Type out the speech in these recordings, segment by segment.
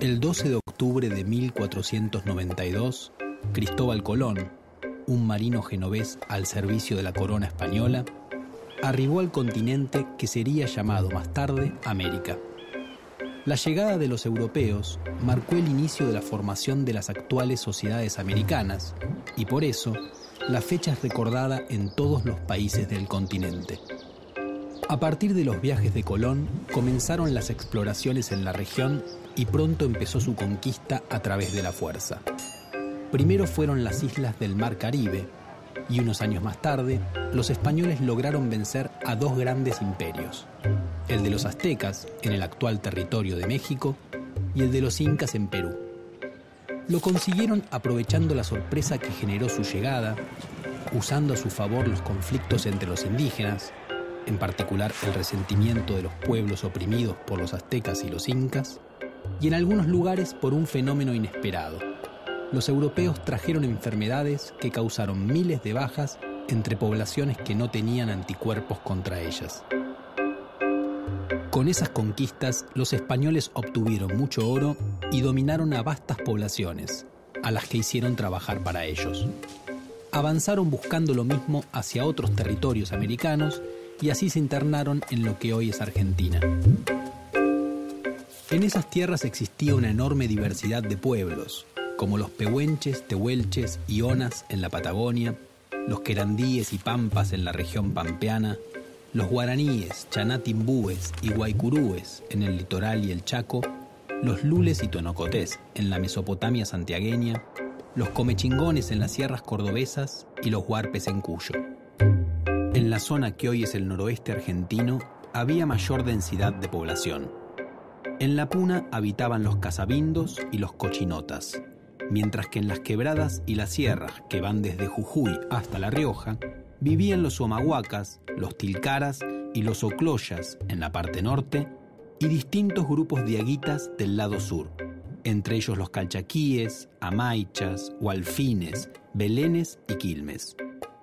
El 12 de octubre de 1492, Cristóbal Colón, un marino genovés al servicio de la corona española, arribó al continente que sería llamado más tarde América. La llegada de los europeos marcó el inicio de la formación de las actuales sociedades americanas y por eso la fecha es recordada en todos los países del continente. A partir de los viajes de Colón comenzaron las exploraciones en la región y pronto empezó su conquista a través de la fuerza. Primero fueron las islas del Mar Caribe y unos años más tarde los españoles lograron vencer a dos grandes imperios, el de los aztecas en el actual territorio de México y el de los incas en Perú. Lo consiguieron aprovechando la sorpresa que generó su llegada, usando a su favor los conflictos entre los indígenas, en particular el resentimiento de los pueblos oprimidos por los aztecas y los incas, y en algunos lugares por un fenómeno inesperado. Los europeos trajeron enfermedades que causaron miles de bajas entre poblaciones que no tenían anticuerpos contra ellas. Con esas conquistas, los españoles obtuvieron mucho oro y dominaron a vastas poblaciones, a las que hicieron trabajar para ellos. Avanzaron buscando lo mismo hacia otros territorios americanos y así se internaron en lo que hoy es Argentina. En esas tierras existía una enorme diversidad de pueblos, como los pehuenches, tehuelches y onas en la Patagonia, los querandíes y pampas en la región pampeana, los guaraníes, chanatimbúes y guaycurúes en el litoral y el Chaco, los lules y tonocotés en la Mesopotamia santiagueña, los comechingones en las sierras cordobesas y los huarpes en Cuyo. En la zona que hoy es el noroeste argentino había mayor densidad de población. En la Puna habitaban los casabindos y los cochinotas, mientras que en las quebradas y las sierras que van desde Jujuy hasta La Rioja vivían los omahuacas, los tilcaras y los ocloyas en la parte norte y distintos grupos diaguitas del lado sur, entre ellos los calchaquíes, amaichas, hualfines, belenes y quilmes.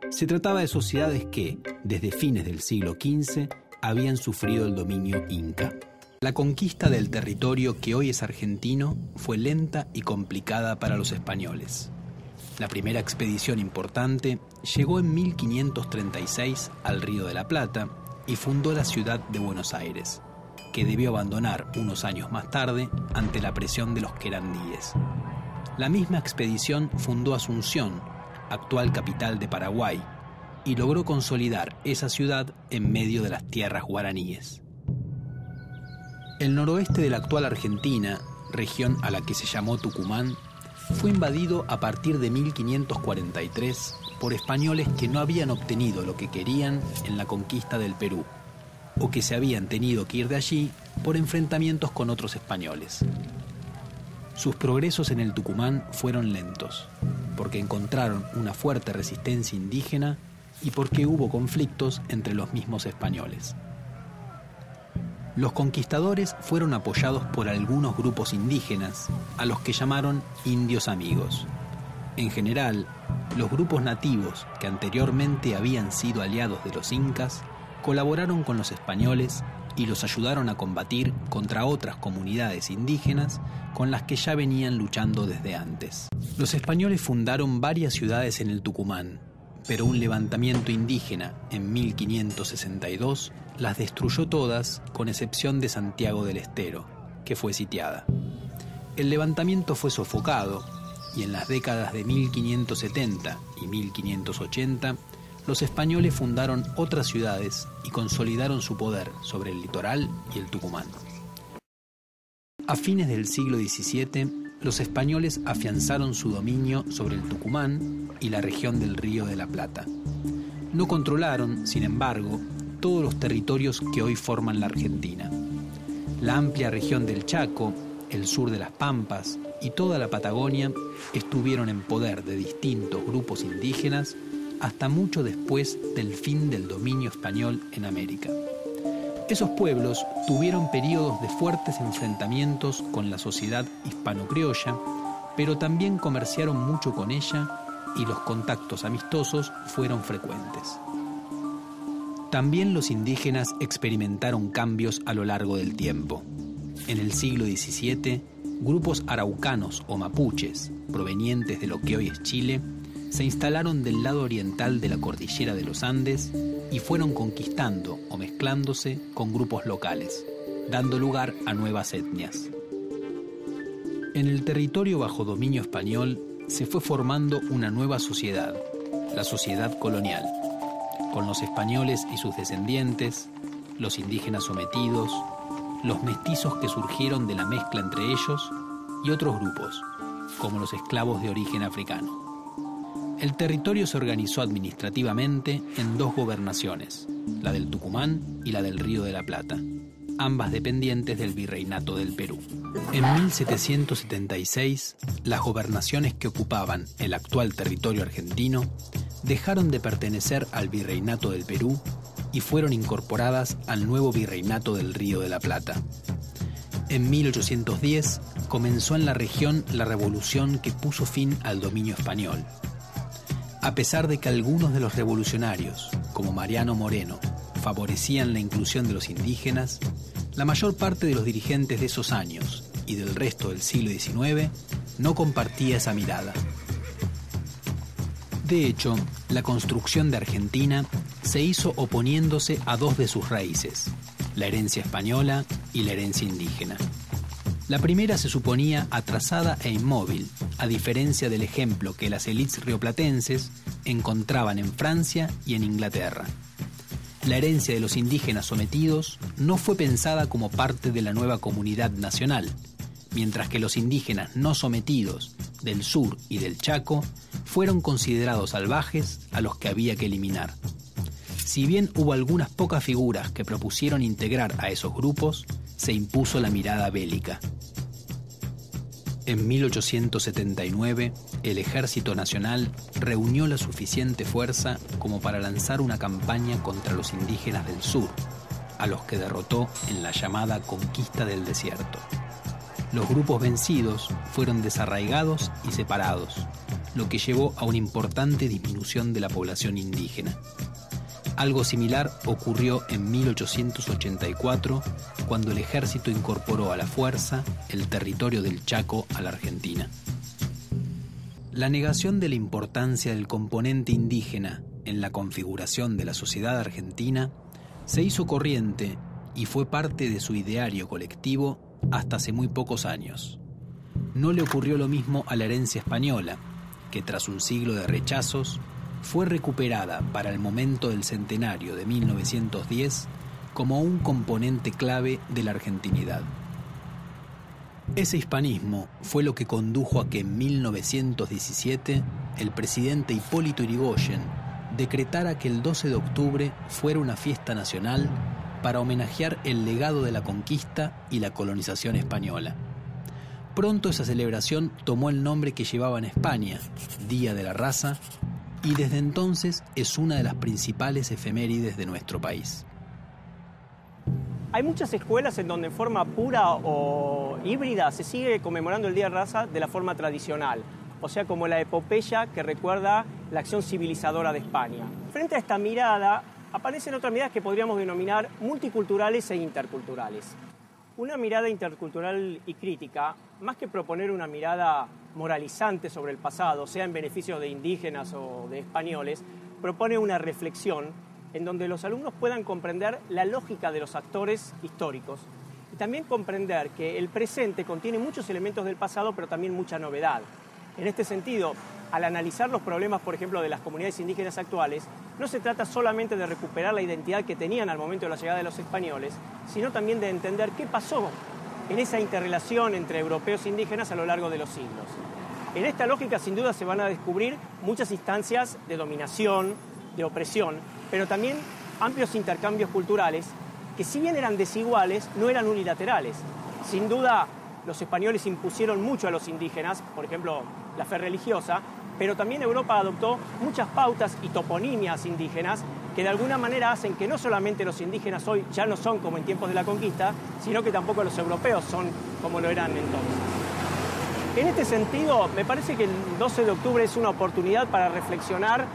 Se trataba de sociedades que, desde fines del siglo XV, habían sufrido el dominio inca. La conquista del territorio que hoy es argentino fue lenta y complicada para los españoles. La primera expedición importante llegó en 1536 al Río de la Plata y fundó la ciudad de Buenos Aires, que debió abandonar unos años más tarde ante la presión de los querandíes. La misma expedición fundó Asunción, actual capital de Paraguay, y logró consolidar esa ciudad en medio de las tierras guaraníes. El noroeste de la actual Argentina, región a la que se llamó Tucumán, fue invadido a partir de 1543 por españoles que no habían obtenido lo que querían en la conquista del Perú, o que se habían tenido que ir de allí por enfrentamientos con otros españoles. Sus progresos en el Tucumán fueron lentos, porque encontraron una fuerte resistencia indígena y porque hubo conflictos entre los mismos españoles. Los conquistadores fueron apoyados por algunos grupos indígenas, a los que llamaron indios amigos. En general, los grupos nativos que anteriormente habían sido aliados de los incas, colaboraron con los españoles y los ayudaron a combatir contra otras comunidades indígenas con las que ya venían luchando desde antes. Los españoles fundaron varias ciudades en el Tucumán, pero un levantamiento indígena en 1562 las destruyó todas, con excepción de Santiago del Estero, que fue sitiada. El levantamiento fue sofocado y en las décadas de 1570 y 1580 los españoles fundaron otras ciudades y consolidaron su poder sobre el litoral y el Tucumán. A fines del siglo XVII, los españoles afianzaron su dominio sobre el Tucumán y la región del Río de la Plata. No controlaron, sin embargo, todos los territorios que hoy forman la Argentina. La amplia región del Chaco, el sur de las Pampas y toda la Patagonia estuvieron en poder de distintos grupos indígenas hasta mucho después del fin del dominio español en América. Esos pueblos tuvieron periodos de fuertes enfrentamientos con la sociedad hispano-criolla, pero también comerciaron mucho con ella y los contactos amistosos fueron frecuentes. También los indígenas experimentaron cambios a lo largo del tiempo. En el siglo XVII, grupos araucanos o mapuches, provenientes de lo que hoy es Chile, se instalaron del lado oriental de la cordillera de los Andes y fueron conquistando o mezclándose con grupos locales, dando lugar a nuevas etnias. En el territorio bajo dominio español se fue formando una nueva sociedad, la sociedad colonial, con los españoles y sus descendientes, los indígenas sometidos, los mestizos que surgieron de la mezcla entre ellos y otros grupos, como los esclavos de origen africano. El territorio se organizó administrativamente en dos gobernaciones, la del Tucumán y la del Río de la Plata, ambas dependientes del Virreinato del Perú. En 1776, las gobernaciones que ocupaban el actual territorio argentino dejaron de pertenecer al Virreinato del Perú y fueron incorporadas al nuevo Virreinato del Río de la Plata. En 1810 comenzó en la región la revolución que puso fin al dominio español. A pesar de que algunos de los revolucionarios, como Mariano Moreno, favorecían la inclusión de los indígenas, la mayor parte de los dirigentes de esos años y del resto del siglo XIX no compartía esa mirada. De hecho, la construcción de Argentina se hizo oponiéndose a dos de sus raíces, la herencia española y la herencia indígena. La primera se suponía atrasada e inmóvil, a diferencia del ejemplo que las élites rioplatenses encontraban en Francia y en Inglaterra. La herencia de los indígenas sometidos no fue pensada como parte de la nueva comunidad nacional, mientras que los indígenas no sometidos del sur y del Chaco fueron considerados salvajes a los que había que eliminar. Si bien hubo algunas pocas figuras que propusieron integrar a esos grupos, se impuso la mirada bélica. En 1879, el Ejército Nacional reunió la suficiente fuerza como para lanzar una campaña contra los indígenas del sur, a los que derrotó en la llamada Conquista del Desierto. Los grupos vencidos fueron desarraigados y separados, lo que llevó a una importante disminución de la población indígena. Algo similar ocurrió en 1884, cuando el ejército incorporó a la fuerza el territorio del Chaco a la Argentina. La negación de la importancia del componente indígena en la configuración de la sociedad argentina se hizo corriente y fue parte de su ideario colectivo hasta hace muy pocos años. No le ocurrió lo mismo a la herencia española, que tras un siglo de rechazos, fue recuperada para el momento del centenario de 1910 como un componente clave de la argentinidad. Ese hispanismo fue lo que condujo a que en 1917 el presidente Hipólito Yrigoyen decretara que el 12 de octubre fuera una fiesta nacional para homenajear el legado de la conquista y la colonización española. Pronto esa celebración tomó el nombre que llevaba en España, Día de la Raza, y desde entonces es una de las principales efemérides de nuestro país. Hay muchas escuelas en donde en forma pura o híbrida se sigue conmemorando el Día de la Raza de la forma tradicional, o sea, como la epopeya que recuerda la acción civilizadora de España. Frente a esta mirada aparecen otras miradas que podríamos denominar multiculturales e interculturales. Una mirada intercultural y crítica, más que proponer una mirada moralizante sobre el pasado, sea en beneficio de indígenas o de españoles, propone una reflexión en donde los alumnos puedan comprender la lógica de los actores históricos y también comprender que el presente contiene muchos elementos del pasado, pero también mucha novedad. En este sentido, al analizar los problemas, por ejemplo, de las comunidades indígenas actuales, no se trata solamente de recuperar la identidad que tenían al momento de la llegada de los españoles, sino también de entender qué pasó en esa interrelación entre europeos e indígenas a lo largo de los siglos. En esta lógica, sin duda, se van a descubrir muchas instancias de dominación, de opresión, pero también amplios intercambios culturales que, si bien eran desiguales, no eran unilaterales. Sin duda, los españoles impusieron mucho a los indígenas, por ejemplo, la fe religiosa, pero también Europa adoptó muchas pautas y toponimias indígenas que de alguna manera hacen que no solamente los indígenas hoy ya no son como en tiempos de la conquista, sino que tampoco los europeos son como lo eran entonces. En este sentido, me parece que el 12 de octubre es una oportunidad para reflexionar,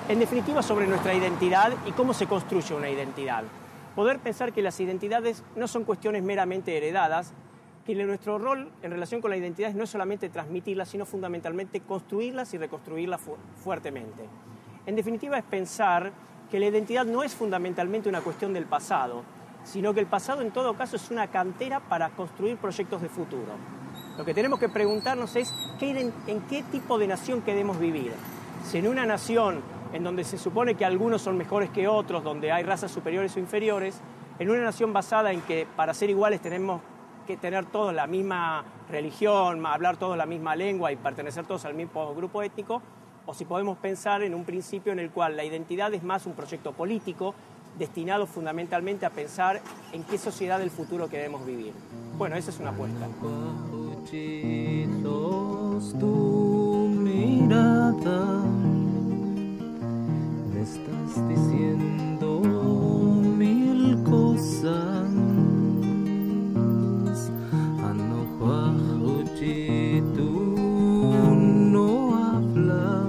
en definitiva, sobre nuestra identidad y cómo se construye una identidad. Poder pensar que las identidades no son cuestiones meramente heredadas, que nuestro rol en relación con la identidad no es solamente transmitirlas, sino fundamentalmente construirlas y reconstruirlas fuertemente. En definitiva, es pensar que la identidad no es fundamentalmente una cuestión del pasado, sino que el pasado en todo caso es una cantera para construir proyectos de futuro. Lo que tenemos que preguntarnos es en qué tipo de nación queremos vivir. Si en una nación en donde se supone que algunos son mejores que otros, donde hay razas superiores o inferiores, en una nación basada en que para ser iguales tenemos que tener todos la misma religión, hablar todos la misma lengua y pertenecer todos al mismo grupo étnico, o si podemos pensar en un principio en el cual la identidad es más un proyecto político destinado fundamentalmente a pensar en qué sociedad del futuro queremos vivir. Bueno, esa es una apuesta. Tu mirada, me estás diciendo mil cosas. Tú no hablas.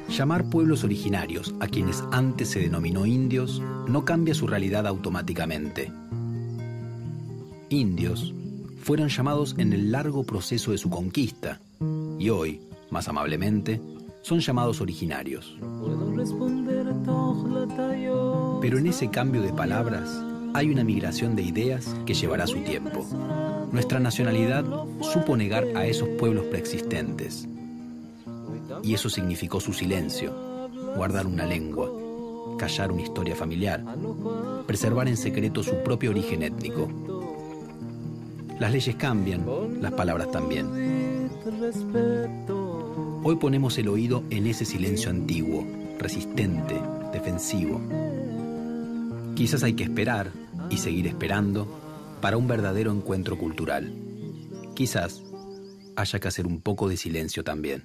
Llamar pueblos originarios a quienes antes se denominó indios no cambia su realidad automáticamente. Indios fueron llamados en el largo proceso de su conquista y hoy, más amablemente, son llamados originarios. Pero en ese cambio de palabras hay una migración de ideas que llevará su tiempo. Nuestra nacionalidad supo negar a esos pueblos preexistentes. Y eso significó su silencio, guardar una lengua, callar una historia familiar, preservar en secreto su propio origen étnico. Las leyes cambian, las palabras también. Hoy ponemos el oído en ese silencio antiguo, resistente, defensivo. Quizás hay que esperar y seguir esperando para un verdadero encuentro cultural. Quizás haya que hacer un poco de silencio también.